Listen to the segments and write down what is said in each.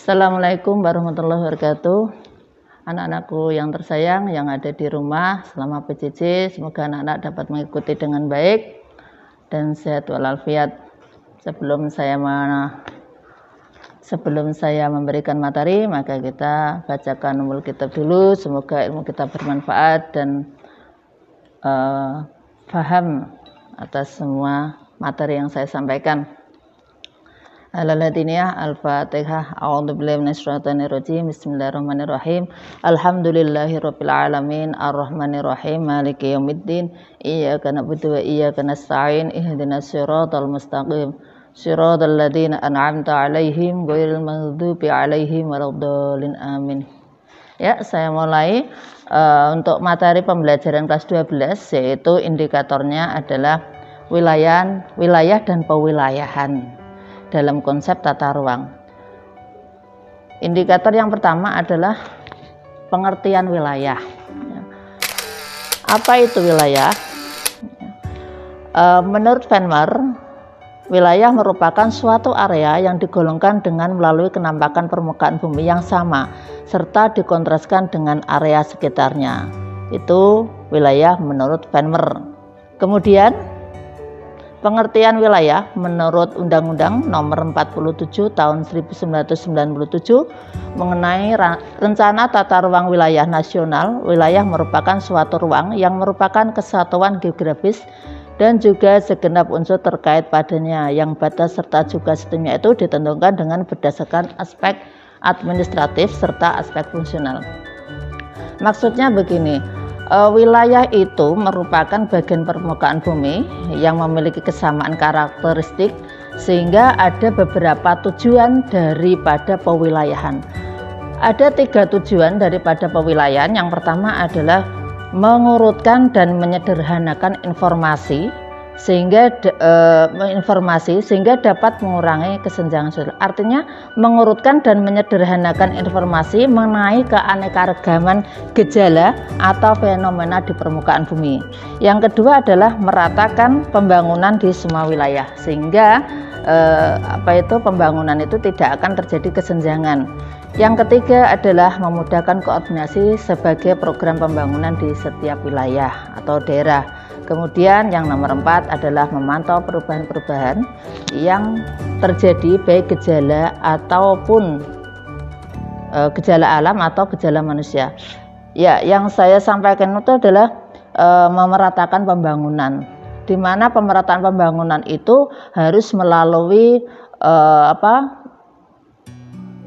Assalamualaikum warahmatullahi wabarakatuh. Anak-anakku yang tersayang yang ada di rumah selama PJJ, semoga anak-anak dapat mengikuti dengan baik dan sehat walafiat. Sebelum saya memberikan materi, maka kita bacakan ummul kitab dulu. Semoga ilmu kita bermanfaat dan paham atas semua materi yang saya sampaikan. Al-Fatihah. A'udzubillahi minasyaitonirrajim. Bismillahirrahmanirrahim. Alhamdulillahirabbil alamin, arrahmanirrahim, maliki yaumiddin. Iyyaka na'budu wa iyyaka nasta'in. Ihdinas siratal mustaqim. Shiratal ladzina an'amta 'alaihim ghairil maghdubi 'alaihim waladdallin. Amin. Ya, saya mulai untuk materi pembelajaran kelas 12, yaitu indikatornya adalah wilayah dan pewilayahan dalam konsep tata ruang. Indikator yang pertama adalah pengertian wilayah. Apa itu wilayah? Menurut Venner, wilayah merupakan suatu area yang digolongkan dengan melalui kenampakan permukaan bumi yang sama serta dikontraskan dengan area sekitarnya. Itu wilayah menurut Venner. Kemudian pengertian wilayah menurut Undang-Undang Nomor 47 Tahun 1997 mengenai Rencana Tata Ruang Wilayah Nasional. Wilayah merupakan suatu ruang yang merupakan kesatuan geografis dan juga segenap unsur terkait padanya, yang batas serta juga sistemnya itu ditentukan dengan berdasarkan aspek administratif serta aspek fungsional. Maksudnya begini, wilayah itu merupakan bagian permukaan bumi yang memiliki kesamaan karakteristik sehingga ada beberapa tujuan daripada pewilayahan. Ada 3 tujuan daripada pewilayahan. Yang pertama adalah mengurutkan dan menyederhanakan informasi sehingga dapat mengurangi kesenjangan sosial. Artinya mengurutkan dan menyederhanakan informasi mengenai keanekaragaman gejala atau fenomena di permukaan bumi. Yang kedua adalah meratakan pembangunan di semua wilayah sehingga pembangunan itu tidak akan terjadi kesenjangan. Yang ketiga adalah memudahkan koordinasi sebagai program pembangunan di setiap wilayah atau daerah. Kemudian yang nomor 4 adalah memantau perubahan-perubahan yang terjadi baik gejala ataupun gejala alam atau gejala manusia. Ya, yang saya sampaikan itu adalah memeratakan pembangunan, di mana pemerataan pembangunan itu harus melalui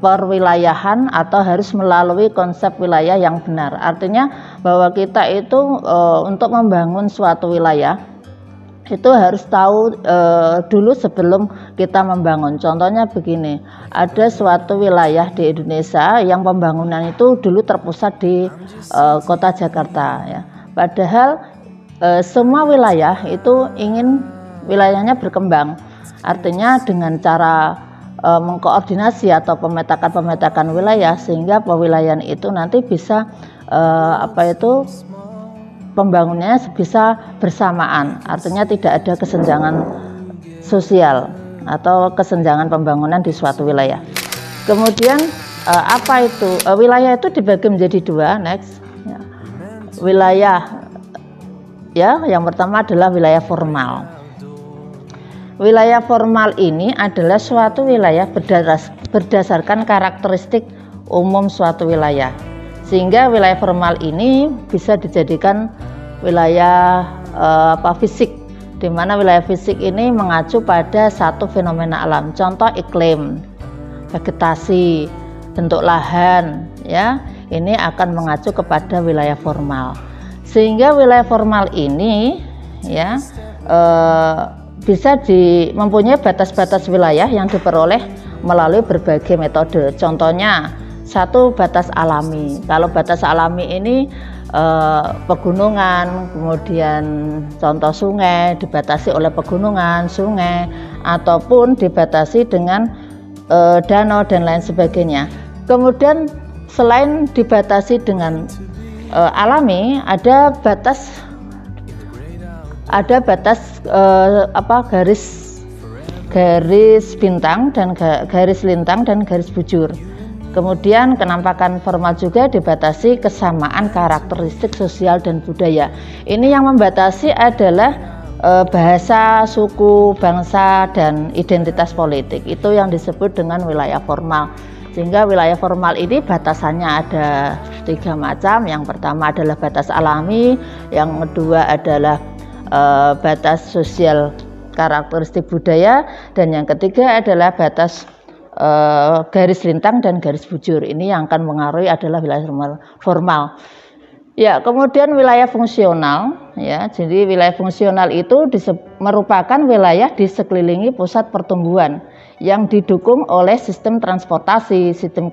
perwilayahan atau harus melalui konsep wilayah yang benar. Artinya bahwa kita itu untuk membangun suatu wilayah itu harus tahu dulu sebelum kita membangun. Contohnya begini, ada suatu wilayah di Indonesia yang pembangunan itu dulu terpusat di kota Jakarta, ya. Padahal semua wilayah itu ingin wilayahnya berkembang. Artinya dengan cara mengkoordinasi atau pemetakan wilayah sehingga pewilayahan itu nanti bisa pembangunannya bisa bersamaan. Artinya tidak ada kesenjangan sosial atau kesenjangan pembangunan di suatu wilayah. Kemudian wilayah itu dibagi menjadi 2. Next, ya. Wilayah, ya, yang pertama adalah wilayah formal. Wilayah formal ini adalah suatu wilayah berdasarkan karakteristik umum suatu wilayah. Sehingga wilayah formal ini bisa dijadikan wilayah fisik, di mana wilayah fisik ini mengacu pada satu fenomena alam. Contoh iklim, vegetasi, bentuk lahan, ya. Ini akan mengacu kepada wilayah formal. Sehingga wilayah formal ini, ya, bisa mempunyai batas-batas wilayah yang diperoleh melalui berbagai metode. Contohnya, 1, batas alami. Kalau batas alami ini pegunungan, kemudian contoh sungai dibatasi oleh pegunungan, sungai, ataupun dibatasi dengan danau dan lain sebagainya. Kemudian selain dibatasi dengan alami, ada batas garis bintang dan garis lintang dan garis bujur. Kemudian kenampakan formal juga dibatasi kesamaan karakteristik sosial dan budaya. Ini yang membatasi adalah bahasa, suku, bangsa, dan identitas politik. Itu yang disebut dengan wilayah formal. Sehingga wilayah formal ini batasannya ada 3 macam. Yang pertama adalah batas alami, yang kedua adalah batas sosial karakteristik budaya, dan yang ketiga adalah batas garis lintang dan garis bujur. Ini yang akan mengaruhi adalah wilayah formal. Ya, kemudian wilayah fungsional, ya. Jadi wilayah fungsional itu merupakan wilayah di sekelilingi pusat pertumbuhan yang didukung oleh sistem transportasi, sistem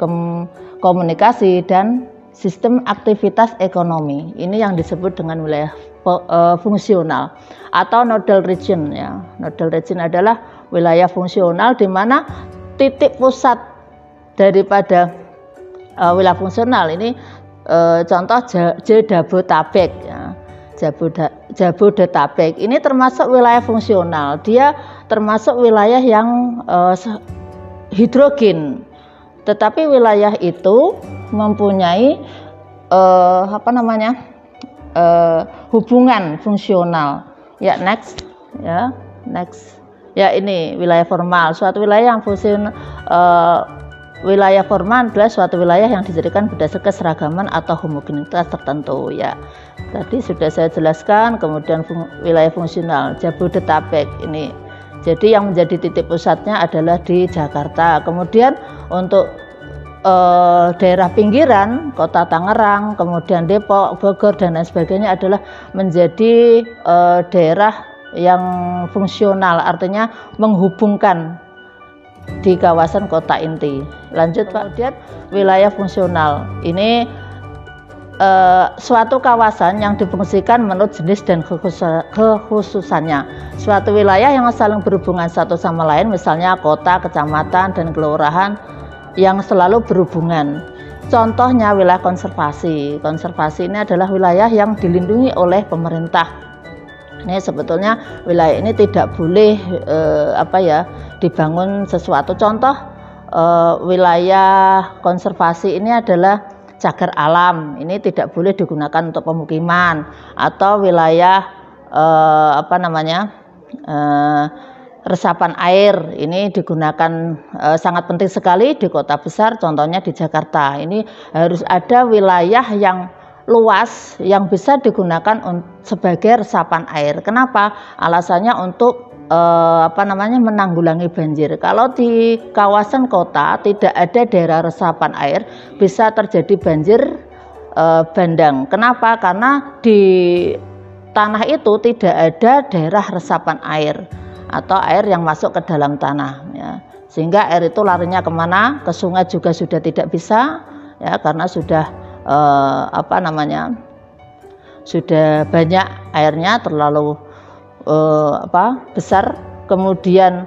komunikasi, dan sistem aktivitas ekonomi. Ini yang disebut dengan wilayah fungsional atau nodal region, ya. Nodal region adalah wilayah fungsional di mana titik pusat daripada wilayah fungsional ini contoh Jabodetabek, ya. Jabodetabek ini termasuk wilayah fungsional. Dia termasuk wilayah yang hidrogen, tetapi wilayah itu mempunyai hubungan fungsional. Ya, next. Ya, ini wilayah formal. Suatu wilayah yang fungsional, wilayah formal adalah suatu wilayah yang dijadikan berdasarkan keseragaman atau homogenitas tertentu, ya. Tadi sudah saya jelaskan. Kemudian wilayah fungsional Jabodetabek ini. Jadi yang menjadi titik pusatnya adalah di Jakarta. Kemudian untuk daerah pinggiran, Kota Tangerang, kemudian Depok, Bogor, dan lain sebagainya adalah menjadi daerah yang fungsional, artinya menghubungkan di kawasan kota inti. Lanjut, Pak. Kemudian wilayah fungsional ini suatu kawasan yang difungsikan menurut jenis dan kekhususannya. Suatu wilayah yang saling berhubungan satu sama lain, misalnya kota, kecamatan, dan kelurahan yang selalu berhubungan. Contohnya wilayah konservasi. Konservasi ini adalah wilayah yang dilindungi oleh pemerintah. Ini sebetulnya wilayah ini tidak boleh dibangun sesuatu. Contoh wilayah konservasi ini adalah cagar alam. Ini tidak boleh digunakan untuk pemukiman. Atau wilayah resapan air ini digunakan sangat penting sekali di kota besar, contohnya di Jakarta. Ini harus ada wilayah yang luas yang bisa digunakan sebagai resapan air. Kenapa? Alasannya untuk menanggulangi banjir. Kalau di kawasan kota tidak ada daerah resapan air, bisa terjadi banjir bandang. Kenapa? Karena di tanah itu tidak ada daerah resapan air atau air yang masuk ke dalam tanah, ya. Sehingga air itu larinya kemana? Ke sungai juga sudah tidak bisa, ya, karena sudah sudah banyak airnya, terlalu besar. Kemudian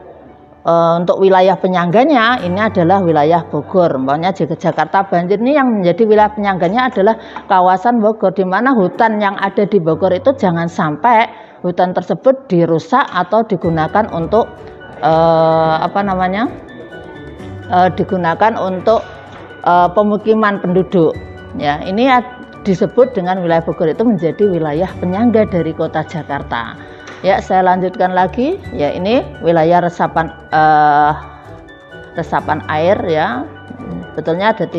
untuk wilayah penyangganya ini adalah wilayah Bogor. Umpamanya Jakarta banjir, ini yang menjadi wilayah penyangganya adalah kawasan Bogor, di mana hutan yang ada di Bogor itu jangan sampai hutan tersebut dirusak atau digunakan untuk digunakan untuk pemukiman penduduk. Ya, ini disebut dengan wilayah Bogor itu menjadi wilayah penyangga dari kota Jakarta. Ya, saya lanjutkan lagi. Ya, ini wilayah resapan air, ya. Betulnya ada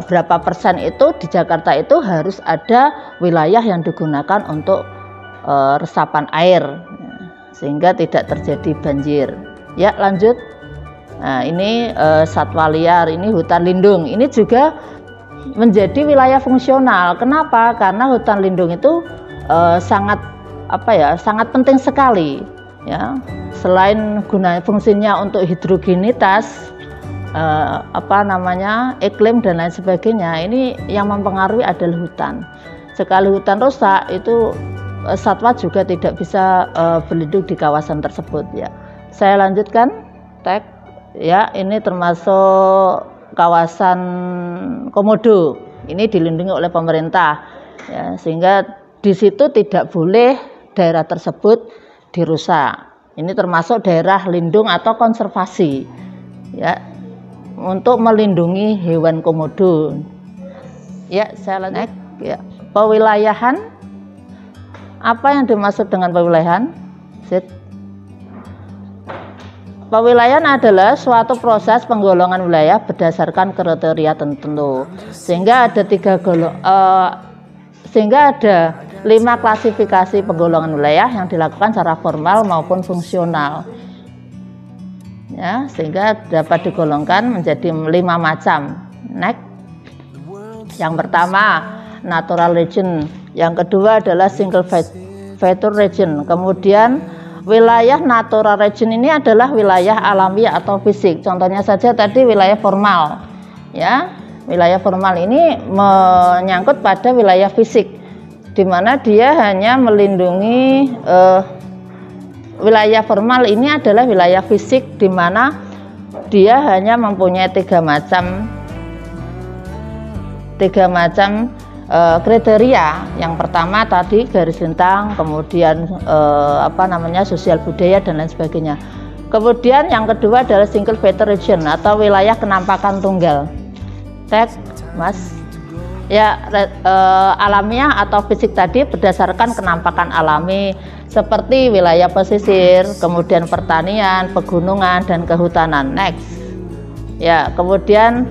berapa persen itu di Jakarta itu harus ada wilayah yang digunakan untuk resapan air, sehingga tidak terjadi banjir. Ya, lanjut. Nah, ini satwa liar, ini hutan lindung. Ini juga menjadi wilayah fungsional. Kenapa? Karena hutan lindung itu sangat penting sekali, ya. Selain fungsinya untuk hidrogenitas, iklim dan lain sebagainya, ini yang mempengaruhi adalah hutan. Sekali hutan rusak, itu satwa juga tidak bisa berlindung di kawasan tersebut, ya. Saya lanjutkan teks, ya. Ini termasuk kawasan Komodo. Ini dilindungi oleh pemerintah, ya, sehingga di situ tidak boleh daerah tersebut dirusak. Ini termasuk daerah lindung atau konservasi, ya. untuk melindungi hewan komodo. Ya, saya lanjut. Ya, pewilayahan. Apa yang dimaksud dengan pewilayahan? Pewilayahan adalah suatu proses penggolongan wilayah berdasarkan kriteria tertentu. Sehingga ada 5 klasifikasi penggolongan wilayah yang dilakukan secara formal maupun fungsional. Ya, sehingga dapat digolongkan menjadi 5 macam. Next. Yang pertama, natural region. Yang kedua adalah single feature region. Kemudian wilayah natural region ini adalah wilayah alami atau fisik. Contohnya saja tadi wilayah formal. Ya, wilayah formal ini menyangkut pada wilayah fisik, di mana dia hanya melindungi wilayah formal ini adalah wilayah fisik, di mana dia hanya mempunyai tiga macam kriteria. Yang pertama tadi garis lintang, kemudian sosial budaya dan lain sebagainya. Kemudian yang kedua adalah single feature region atau wilayah kenampakan tunggal. Teks, Mas. Ya, alamiah atau fisik tadi berdasarkan kenampakan alami seperti wilayah pesisir, kemudian pertanian, pegunungan dan kehutanan. Next. Ya, kemudian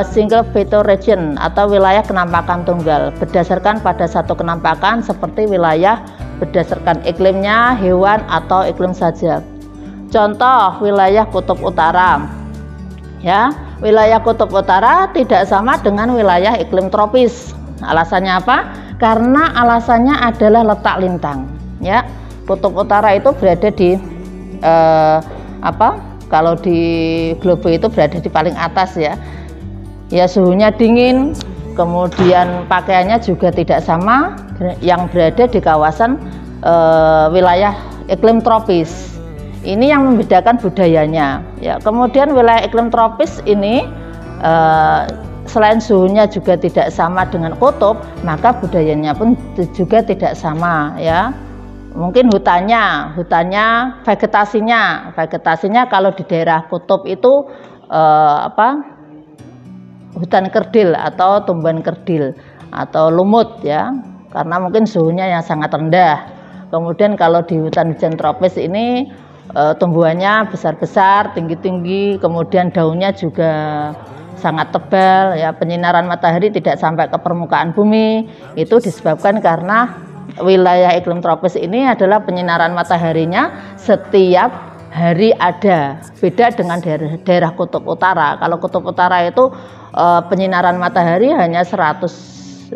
single feature region atau wilayah kenampakan tunggal berdasarkan pada satu kenampakan seperti wilayah berdasarkan iklimnya, hewan atau iklim saja. Contoh wilayah kutub utara. Ya, wilayah kutub utara tidak sama dengan wilayah iklim tropis. Alasannya apa? Karena alasannya adalah letak lintang. Ya, kutub utara itu berada di kalau di globe itu berada di paling atas ya. Ya, suhunya dingin, kemudian pakaiannya juga tidak sama yang berada di kawasan wilayah iklim tropis. Ini yang membedakan budayanya. Ya, kemudian wilayah iklim tropis ini selain suhunya juga tidak sama dengan kutub, maka budayanya pun juga tidak sama ya. Mungkin hutannya, vegetasinya kalau di daerah kutub itu hutan kerdil atau tumbuhan kerdil atau lumut ya, karena mungkin suhunya yang sangat rendah. Kemudian kalau di hutan tropis ini tumbuhannya besar-besar, tinggi-tinggi, kemudian daunnya juga sangat tebal ya, penyinaran matahari tidak sampai ke permukaan bumi. Itu disebabkan karena wilayah iklim tropis ini adalah penyinaran mataharinya setiap hari ada. Beda dengan daerah kutub utara. Kalau kutub utara itu penyinaran matahari hanya 150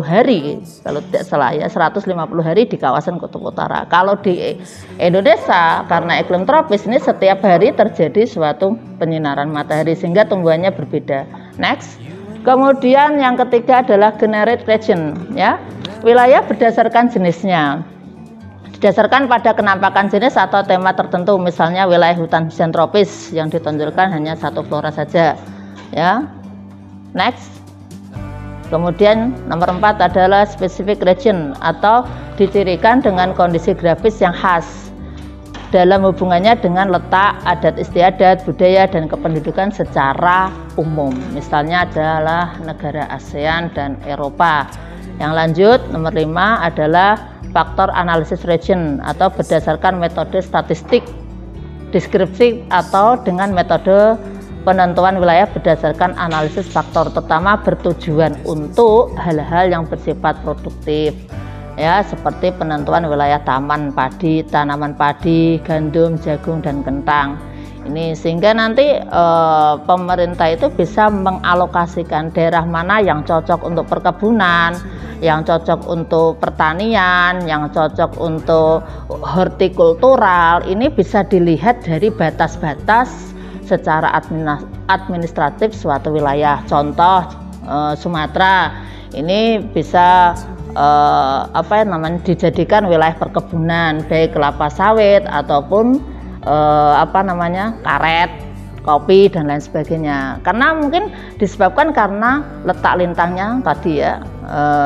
hari, kalau tidak salah ya, 150 hari di kawasan kutub utara. Kalau di Indonesia karena iklim tropis ini setiap hari terjadi suatu penyinaran matahari sehingga tumbuhannya berbeda. Next. Kemudian yang ketiga adalah generic region ya. Wilayah berdasarkan jenisnya, didasarkan pada kenampakan jenis atau tema tertentu. Misalnya wilayah hutan tropis yang ditonjolkan hanya satu flora saja ya. Next. Kemudian nomor 4 adalah specific region atau dicirikan dengan kondisi grafis yang khas dalam hubungannya dengan letak, adat istiadat, budaya dan kependudukan secara umum. Misalnya adalah negara ASEAN dan Eropa. Yang lanjut, nomor 5 adalah faktor analisis region atau berdasarkan metode statistik deskripsi atau dengan metode penentuan wilayah berdasarkan analisis faktor, terutama bertujuan untuk hal-hal yang bersifat produktif ya, seperti penentuan wilayah taman padi, tanaman padi, gandum, jagung dan kentang. Ini sehingga nanti pemerintah itu bisa mengalokasikan daerah mana yang cocok untuk perkebunan, yang cocok untuk pertanian, yang cocok untuk hortikultural. Ini bisa dilihat dari batas-batas secara administratif suatu wilayah. Contoh Sumatera ini bisa dijadikan wilayah perkebunan, baik kelapa sawit ataupun karet, kopi dan lain sebagainya. Karena mungkin disebabkan karena letak lintangnya tadi ya,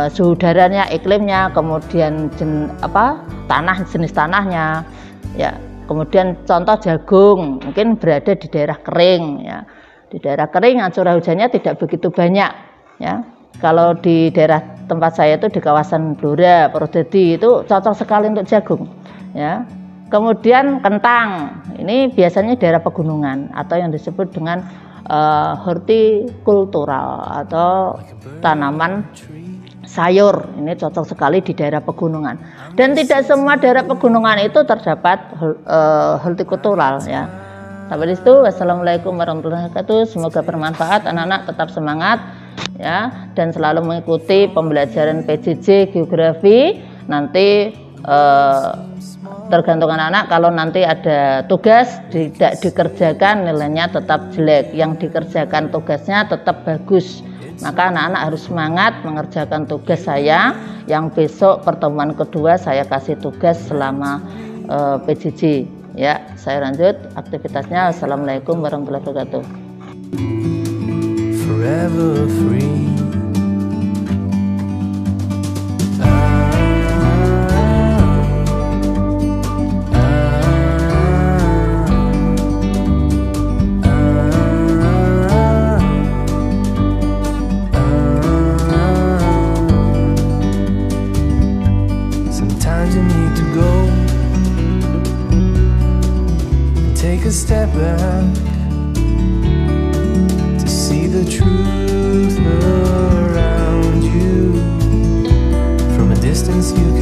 suhu udaranya, iklimnya, kemudian jenis tanahnya ya. Kemudian contoh jagung mungkin berada di daerah kering ya. Di daerah kering curah hujannya tidak begitu banyak ya. Kalau di daerah tempat saya itu di kawasan Blora, Purwodadi itu cocok sekali untuk jagung ya. Kemudian kentang, ini biasanya daerah pegunungan atau yang disebut dengan hortikultural atau tanaman sayur. Ini cocok sekali di daerah pegunungan. Dan tidak semua daerah pegunungan itu terdapat hortikultural ya. Sampai di situ, wassalamualaikum warahmatullahi wabarakatuh. Semoga bermanfaat, anak-anak tetap semangat ya dan selalu mengikuti pembelajaran PJJ geografi. Nanti tergantung anak-anak, kalau nanti ada tugas tidak dikerjakan nilainya tetap jelek, yang dikerjakan tugasnya tetap bagus. Maka anak-anak harus semangat mengerjakan tugas saya yang besok pertemuan kedua saya kasih tugas selama PJJ. Ya, saya lanjut aktivitasnya. Assalamualaikum warahmatullahi wabarakatuh. Forever free. Sometimes you need to go take a step back to see the truth around you. From a distance you